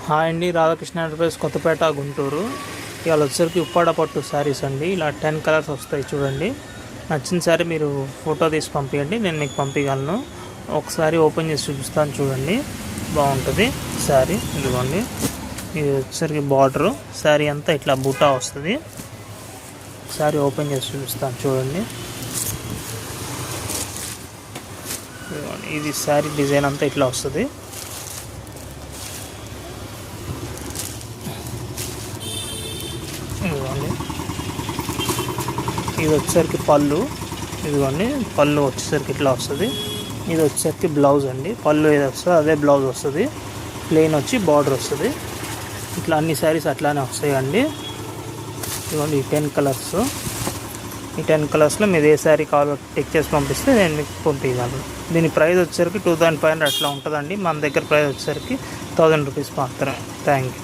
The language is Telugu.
హాయ్ అండి, రాధాకృష్ణ ఎంటర్ప్రైజ్ కొత్తపేట గుంటూరు. ఇవాళ వచ్చేసరికి ఉప్పాడ పట్టు శారీస్ అండి. ఇలా 10 కలర్స్ వస్తాయి చూడండి. నచ్చిన శారీ మీరు ఫోటో తీసి పంపించండి, నేను మీకు పంపించగలను. ఒకసారి ఓపెన్ చేసి చూపిస్తాను చూడండి, బాగుంటుంది శారీ. ఇదిగోండి, ఇది వచ్చేసరికి బార్డరు. శారీ అంతా ఇట్లా బూటా వస్తుంది. శారీ ఓపెన్ చేసి చూపిస్తాను చూడండి. ఇది శారీ డిజైన్ అంతా ఇట్లా వస్తుంది. ఇదిగోండి, ఇది వచ్చేసరికి పళ్ళు. ఇదిగోండి, పళ్ళు వచ్చేసరికి ఇట్లా వస్తుంది. ఇది వచ్చేసరికి బ్లౌజ్ అండి. పళ్ళు ఏది వస్తుందో అదే బ్లౌజ్ వస్తుంది. ప్లెయిన్ వచ్చి బార్డర్ వస్తుంది. ఇట్లా అన్ని శారీస్ అట్లానే వస్తాయండి. ఇదిగోండి, ఈ 10 కలర్స్. ఈ 10 కలర్స్లో మీరు ఏ శారీ కావాలో టిక్ చేసి పంపిస్తే నేను మీకు పంపించగలను. దీని ప్రైస్ వచ్చేసరికి 2500 అట్లా ఉంటుందండి. మన దగ్గర ప్రైస్ వచ్చేసరికి 1000 రూపీస్ మాత్రమే. Thank you.